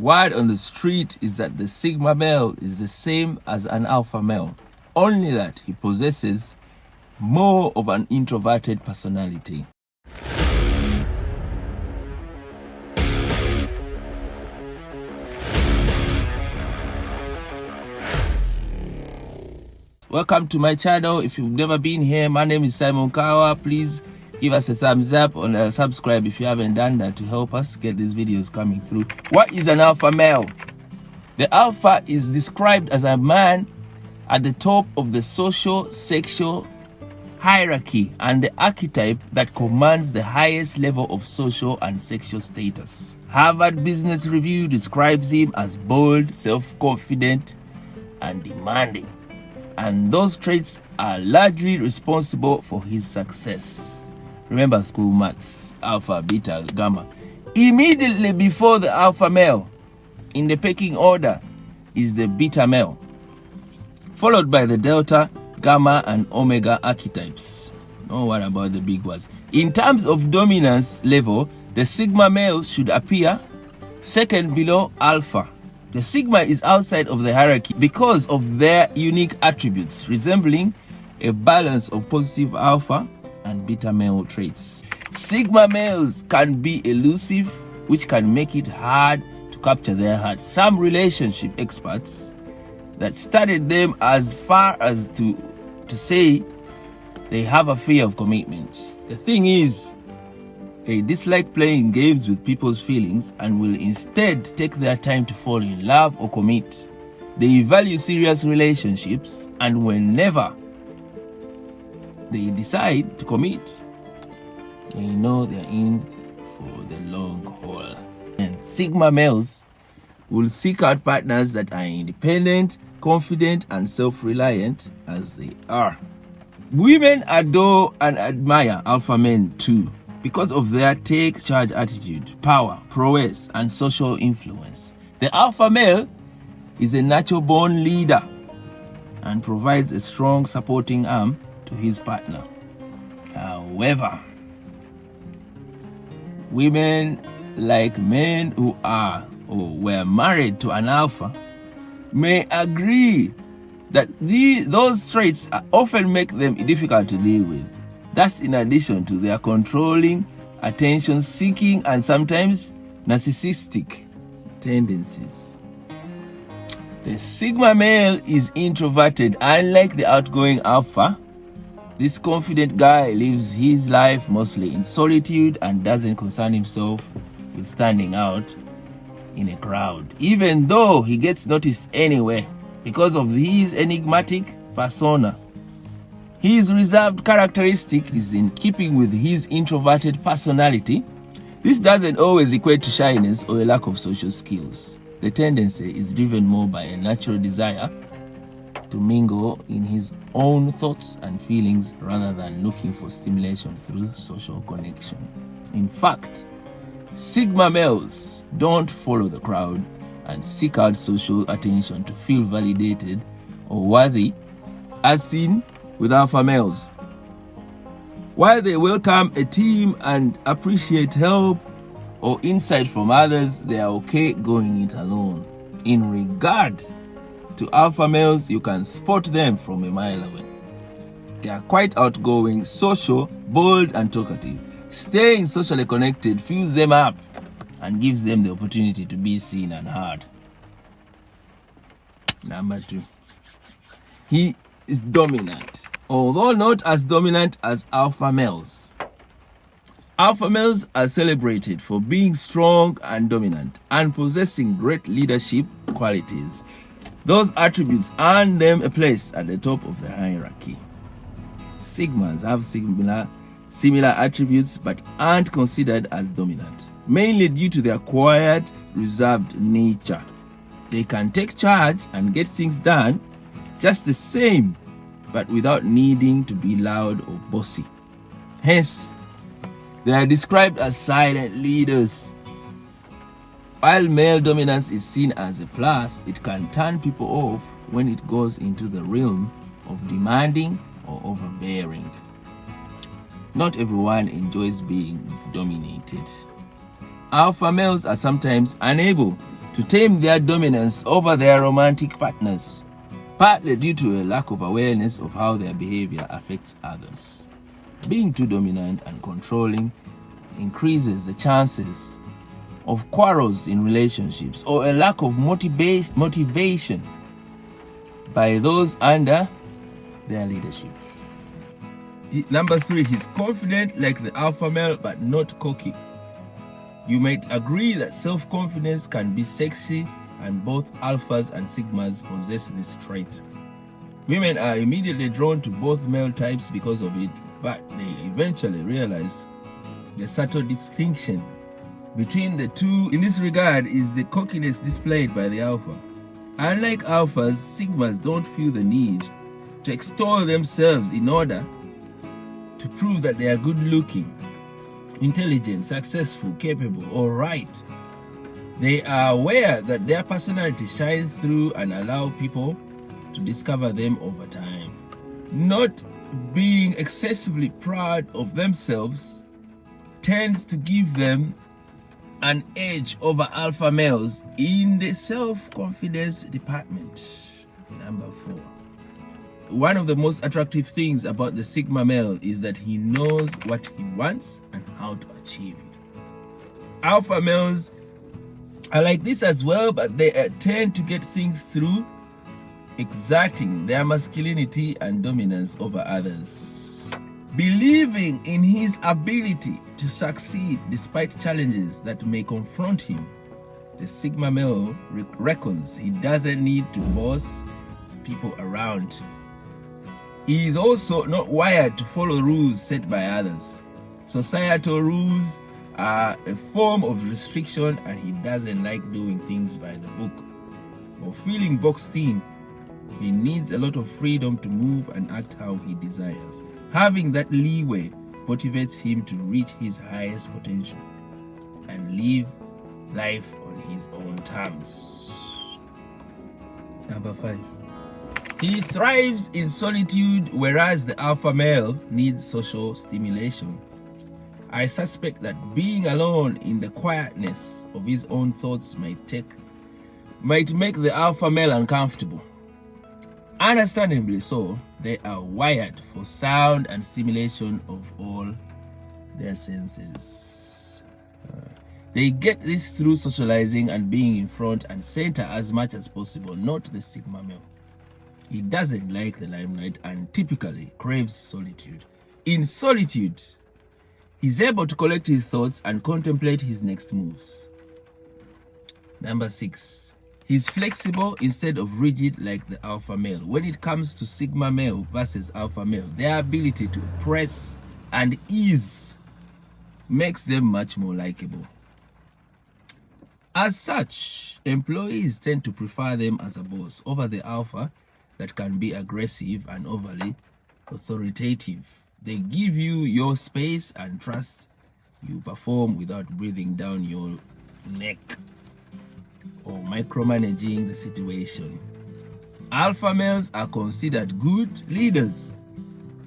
word on the street is that the Sigma male is the same as an alpha male, only that he possesses more of an introverted personality. Welcome to my channel. If you've never been here, my name is Simon Kawa. Please give us a thumbs up and subscribe if you haven't done that to help us get these videos coming through. What is an alpha male? The alpha is described as a man at the top of the social sexual hierarchy and the archetype that commands the highest level of social and sexual status. Harvard Business Review describes him as bold, self-confident, and demanding. And those traits are largely responsible for his success. Remember school maths, alpha, beta, gamma. Immediately before the alpha male, in the pecking order, is the beta male, followed by the delta, gamma, and omega archetypes. Don't worry about the big ones. In terms of dominance level, the sigma male should appear second below alpha. The sigma is outside of the hierarchy because of their unique attributes, resembling a balance of positive alpha and beta male traits. Sigma males can be elusive, which can make it hard to capture their heart. Some relationship experts that studied them as far as to say they have a fear of commitment. The thing is, they dislike playing games with people's feelings and will instead take their time to fall in love or commit. They value serious relationships, and whenever they decide to commit, they know they're in for the long haul. And Sigma males will seek out partners that are independent, confident, and self-reliant as they are. Women adore and admire alpha men too, because of their take-charge attitude, power, prowess, and social influence. The alpha male is a natural-born leader and provides a strong supporting arm to his partner. However, women, like men who are or were married to an alpha, may agree that those traits often make them difficult to deal with. That's in addition to their controlling, attention-seeking, and sometimes narcissistic tendencies. The Sigma male is introverted. Unlike the outgoing alpha, this confident guy lives his life mostly in solitude and doesn't concern himself with standing out in a crowd, even though he gets noticed anyway because of his enigmatic persona. His reserved characteristic is in keeping with his introverted personality. This doesn't always equate to shyness or a lack of social skills. The tendency is driven more by a natural desire to mingle in his own thoughts and feelings rather than looking for stimulation through social connection. In fact, Sigma males don't follow the crowd and seek out social attention to feel validated or worthy, as seen with alpha males. While they welcome a team and appreciate help or insight from others, they are okay going it alone. In regard to alpha males, you can spot them from a mile away. They are quite outgoing, social, bold, and talkative. Staying socially connected fills them up and gives them the opportunity to be seen and heard. Number 2, he is dominant. Although not as dominant as alpha males. Alpha males are celebrated for being strong and dominant and possessing great leadership qualities. Those attributes earn them a place at the top of the hierarchy. Sigmas have similar attributes but aren't considered as dominant, mainly due to their quiet, reserved nature. They can take charge and get things done just the same, but without needing to be loud or bossy. Hence, they are described as silent leaders. While male dominance is seen as a plus, it can turn people off when it goes into the realm of demanding or overbearing. Not everyone enjoys being dominated. Alpha males are sometimes unable to tame their dominance over their romantic partners, partly due to a lack of awareness of how their behavior affects others. Being too dominant and controlling increases the chances of quarrels in relationships or a lack of motivation by those under their leadership. Number 3, he's confident like the alpha male but not cocky. You might agree that self-confidence can be sexy, and both alphas and sigmas possess this trait. Women are immediately drawn to both male types because of it, but they eventually realize the subtle distinction between the two in this regard is the cockiness displayed by the alpha. Unlike alphas, sigmas don't feel the need to extol themselves in order to prove that they are good looking, intelligent, successful, capable, or right. They are aware that their personality shines through and allow people to discover them over time. Not being excessively proud of themselves tends to give them an edge over alpha males in the self-confidence department. Number 4. One of the most attractive things about the sigma male is that he knows what he wants and how to achieve it. Alpha males are like this as well, but they tend to get things through exerting their masculinity and dominance over others. Believing in his ability to succeed despite challenges that may confront him, the sigma male reckons he doesn't need to boss people around. He is also not wired to follow rules set by others. Societal rules are a form of restriction, and he doesn't like doing things by the book or feeling boxed in. He needs a lot of freedom to move and act how he desires. Having that leeway motivates him to reach his highest potential and live life on his own terms. Number 5. He thrives in solitude, whereas the alpha male needs social stimulation. I suspect that being alone in the quietness of his own thoughts might make the alpha male uncomfortable. Understandably so, they are wired for sound and stimulation of all their senses. They get this through socializing and being in front and center as much as possible, not the sigma male. He doesn't like the limelight and typically craves solitude. In solitude, he's able to collect his thoughts and contemplate his next moves. Number 6. He's flexible instead of rigid like the alpha male. When it comes to sigma male versus alpha male, their ability to press and ease makes them much more likable. As such, employees tend to prefer them as a boss over the alpha that can be aggressive and overly authoritative. They give you your space and trust you perform without breathing down your neck or micromanaging the situation. Alpha males are considered good leaders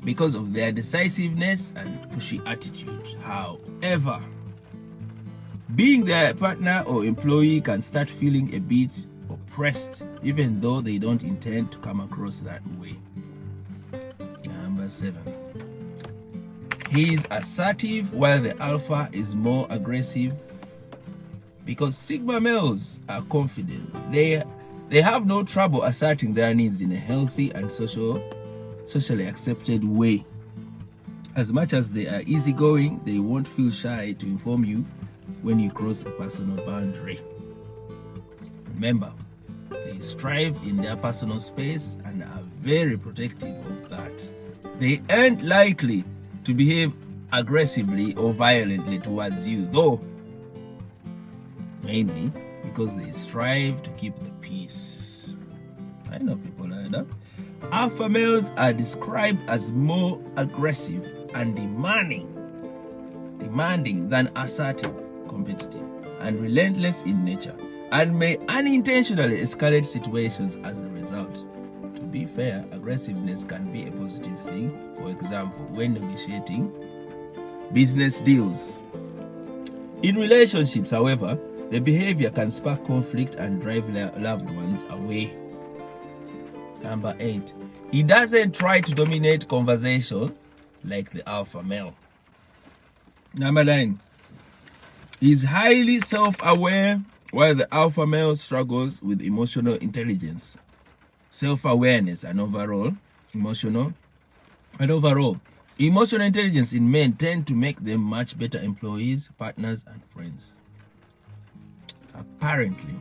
because of their decisiveness and pushy attitude. However, being their partner or employee can start feeling a bit oppressed, even though they don't intend to come across that way. Number 7. He is assertive while the alpha is more aggressive. Because sigma males are confident, they have no trouble asserting their needs in a healthy and socially accepted way. As much as they are easygoing, they won't feel shy to inform you when you cross a personal boundary. Remember, they strive in their personal space and are very protective of that. They aren't likely to behave aggressively or violently towards you, though mainly because they strive to keep the peace. I know people like that. Alpha males are described as more aggressive and demanding than assertive, competitive, and relentless in nature, and may unintentionally escalate situations as a result. To be fair, aggressiveness can be a positive thing. For example, when negotiating business deals. In relationships, however, The behavior can spark conflict and drive loved ones away. Number 8, he doesn't try to dominate conversation like the alpha male. Number 9, he's highly self-aware while the alpha male struggles with emotional intelligence, self-awareness, and overall emotional intelligence in men tend to make them much better employees, partners, and friends. Apparently,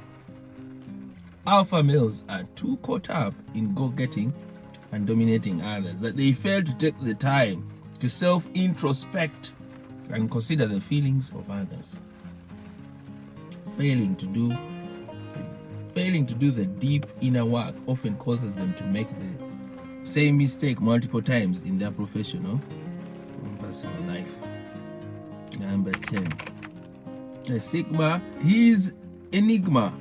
alpha males are too caught up in go-getting and dominating others that they fail to take the time to self-introspect and consider the feelings of others. Failing to do the deep inner work often causes them to make the same mistake multiple times in their professional and personal life. Number 10, the sigma, his enigma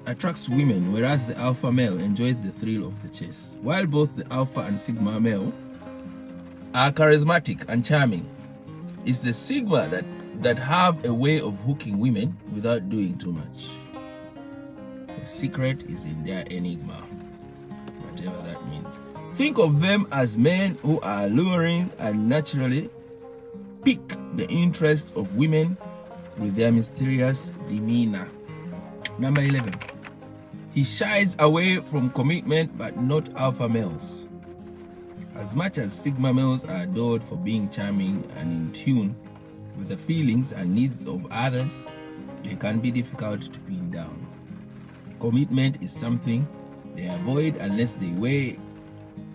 attracts women, whereas the alpha male enjoys the thrill of the chase. While both the alpha and sigma male are charismatic and charming, it's the sigma that have a way of hooking women without doing too much. The secret is in their enigma, whatever that means. Think of them as men who are alluring and naturally pique the interest of women with their mysterious demeanor. Number 11, he shies away from commitment, but not alpha males. As much as sigma males are adored for being charming and in tune with the feelings and needs of others, they can be difficult to pin down. Commitment is something they avoid unless they weigh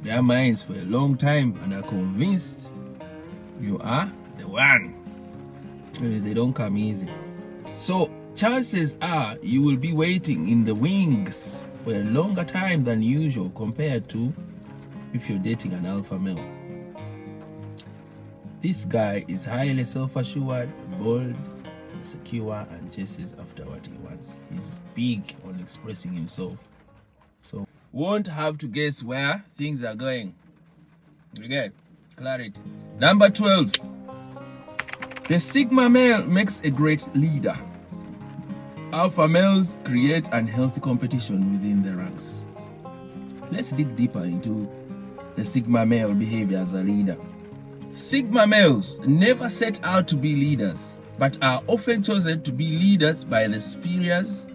their minds for a long time and are convinced you are the one. They don't come easy. So chances are you will be waiting in the wings for a longer time than usual compared to if you're dating an alpha male. This guy is highly self-assured, bold, and secure, and chases after what he wants. He's big on expressing himself. So won't have to guess where things are going. Okay, clarity. Number 12. The sigma male makes a great leader. Alpha males create unhealthy competition within the ranks. Let's dig deeper into the sigma male behavior as a leader. Sigma males never set out to be leaders, but are often chosen to be leaders by the superiors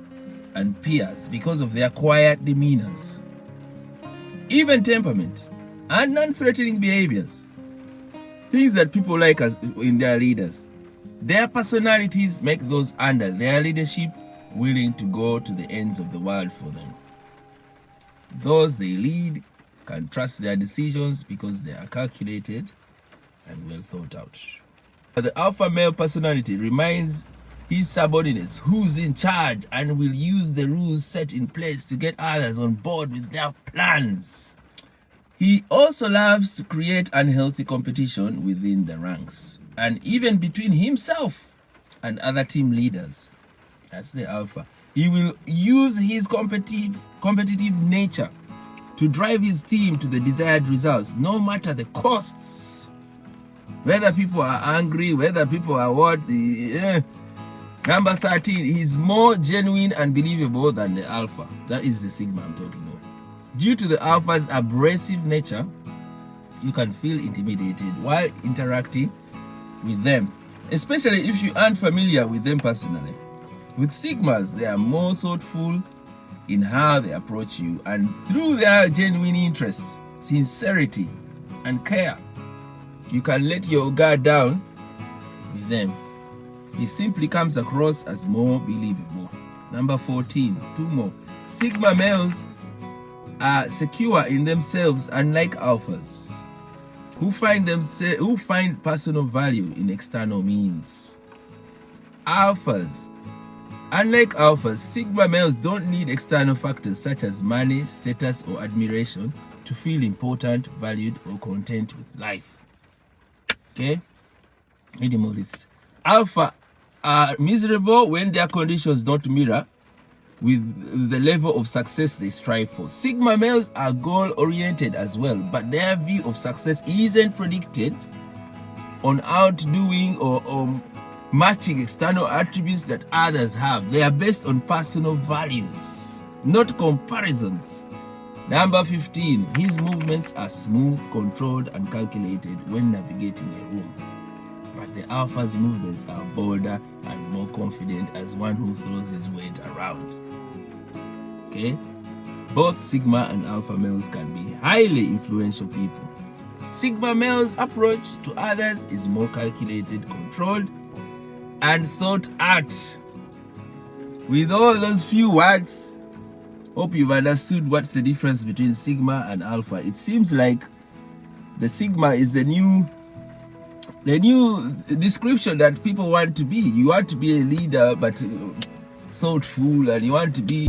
and peers because of their quiet demeanors, even temperament, and non-threatening behaviors. Things that people like as in their leaders. Their personalities make those under their leadership willing to go to the ends of the world for them. Those they lead can trust their decisions because they are calculated and well thought out. The alpha male personality reminds his subordinates who's in charge and will use the rules set in place to get others on board with their plans. He also loves to create unhealthy competition within the ranks and even between himself and other team leaders. That's the alpha. He will use his competitive nature to drive his team to the desired results, no matter the costs. Whether people are angry, whether people are what. Number 13, he's more genuine and believable than the alpha. That is the sigma I'm talking of. Due to the alpha's abrasive nature, you can feel intimidated while interacting with them, especially if you aren't familiar with them personally. With sigmas, they are more thoughtful in how they approach you, and through their genuine interest, sincerity, and care, you can let your guard down with them. He simply comes across as more believable. Number 14, two more. Sigma males are secure in themselves, unlike alphas, who find personal value in external means. Unlike alphas, sigma males don't need external factors such as money, status, or admiration to feel important, valued, or content with life. Okay? Alpha are miserable when their conditions don't mirror with the level of success they strive for. Sigma males are goal-oriented as well, but their view of success isn't predicated on outdoing or matching external attributes that others have. They are based on personal values, not comparisons. Number 15, his movements are smooth, controlled, and calculated when navigating a room. But the alpha's movements are bolder and more confident as one who throws his weight around. Okay? Both sigma and alpha males can be highly influential people. Sigma males' approach to others is more calculated, controlled, and thought out. With all those few words, hope you've understood what's the difference between sigma and alpha. It seems like the sigma is the new description that people want to be. You want to be a leader, but thoughtful, and you want to be